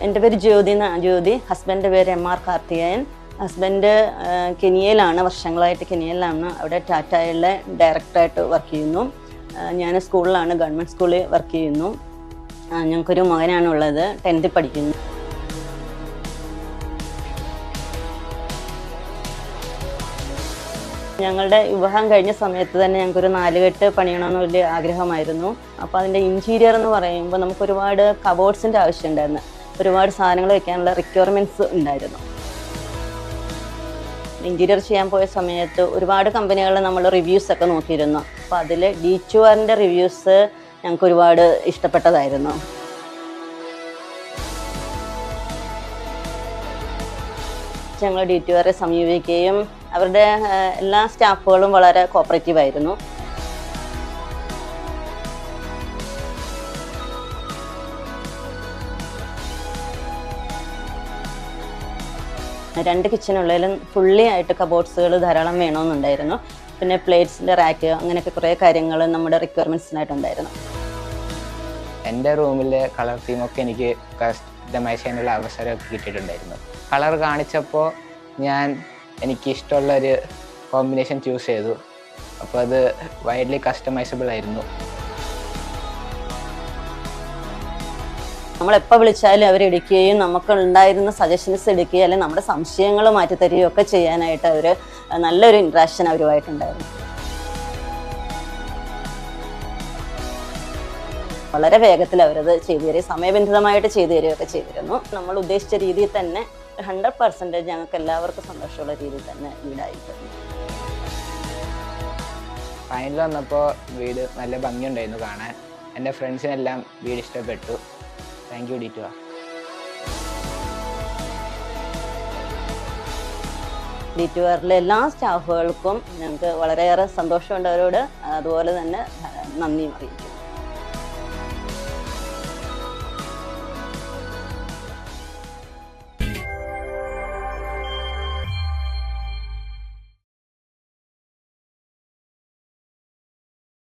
എൻ്റെ പേര് ജ്യോതി. ഹസ്ബൻഡിൻ്റെ പേര് MR കാർത്തികേയൻ. ഹസ്ബൻഡ് കെനിയയിലാണ്, വർഷങ്ങളായിട്ട് കെനിയയിലാണ്. അവിടെ ടാറ്റയിലെ ഡയറക്ടറായിട്ട് വർക്ക് ചെയ്യുന്നു. ഞാൻ സ്കൂളിലാണ്, ഗവൺമെൻറ് സ്കൂളിൽ വർക്ക് ചെയ്യുന്നു. ഞങ്ങൾക്കൊരു മകനാണുള്ളത്, 10th പഠിക്കുന്നു. ഞങ്ങളുടെ വിവാഹം കഴിഞ്ഞ സമയത്ത് തന്നെ ഞങ്ങൾക്കൊരു 4 കെട്ട് പണിയണമെന്ന് വലിയ ആഗ്രഹമായിരുന്നു. അപ്പോൾ അതിൻ്റെ ഇൻറ്റീരിയർ എന്ന് പറയുമ്പോൾ നമുക്ക് ഒരുപാട് കബോർഡ്സിൻ്റെ ആവശ്യം ഉണ്ടായിരുന്നു. ഒരുപാട് സാധനങ്ങൾ വയ്ക്കാനുള്ള റിക്വയർമെൻറ്റ്സ് ഉണ്ടായിരുന്നു. ഇൻറ്റീരിയർ ചെയ്യാൻ പോയ സമയത്ത് ഒരുപാട് കമ്പനികളിൽ നമ്മൾ റിവ്യൂസൊക്കെ നോക്കിയിരുന്നു. അപ്പോൾ അതിൽ D2Rൻ്റെ റിവ്യൂസ് ഞങ്ങൾക്ക് ഒരുപാട് ഇഷ്ടപ്പെട്ടതായിരുന്നു. ഞങ്ങൾ D2Rയെ സമീപിക്കുകയും അവരുടെ എല്ലാ സ്റ്റാഫുകളും വളരെ കോപ്പറേറ്റീവ് ആയിരുന്നു. രണ്ട് കിച്ചനുള്ളിലും ഫുള്ളി ആയിട്ട് കബോർഡ്സുകൾ ധാരാളം വേണമെന്നുണ്ടായിരുന്നു. പിന്നെ പ്ലേറ്റ്സിൻ്റെ റാക്ക്, അങ്ങനെയൊക്കെ കുറേ കാര്യങ്ങൾ നമ്മുടെ റിക്വയർമെൻറ്റ്സിനായിട്ടുണ്ടായിരുന്നു. എൻ്റെ റൂമിലെ കളർ തീമൊക്കെ എനിക്ക് കസ്റ്റമൈസ് ചെയ്യാനുള്ള അവസരമൊക്കെ കിട്ടിയിട്ടുണ്ടായിരുന്നു. കളർ കാണിച്ചപ്പോൾ എനിക്കിഷ്ടമുള്ളൊരു കോമ്പിനേഷൻ ചൂസ് ചെയ്തു. അപ്പോൾ അത് വൈഡ്ലി കസ്റ്റമൈസബിൾ ആയിരുന്നു. നമ്മളെപ്പോൾ വിളിച്ചാലും അവരെടുക്കുകയും നമുക്ക് ഉണ്ടായിരുന്ന സജഷൻസ് എടുക്കുകയും അല്ലെങ്കിൽ നമ്മുടെ സംശയങ്ങൾ മാറ്റിത്തരികയും ഒക്കെ ചെയ്യാനായിട്ട് അവർ നല്ലൊരു ഇൻട്രാക്ഷൻ അവരുമായിട്ടുണ്ടായിരുന്നു. വളരെ വേഗത്തിൽ അവരത് ചെയ്തു തരിക, സമയബന്ധിതമായിട്ട് ചെയ്തു തരികയൊക്കെ ചെയ്തിരുന്നു. നമ്മൾ ഉദ്ദേശിച്ച രീതിയിൽ തന്നെ 100% ഞങ്ങൾക്ക് എല്ലാവർക്കും സന്തോഷമുള്ള രീതിയിൽ തന്നെ വീടായിട്ടുണ്ട്. ഫൈനൽ വന്നപ്പോൾ വീട് നല്ല ഭംഗിയുണ്ടായിരുന്നു കാണാൻ. എൻ്റെ ഫ്രണ്ട്സിനെല്ലാം വീട് ഇഷ്ടപ്പെട്ടു. Thank you D2R. D2Rലെ എല്ലാ സ്റ്റാഫുകൾക്കും ഞങ്ങൾക്ക് വളരെയേറെ സന്തോഷമുണ്ട് അവരോട്. അതുപോലെ തന്നെ നന്ദിയും അറിയിക്കും.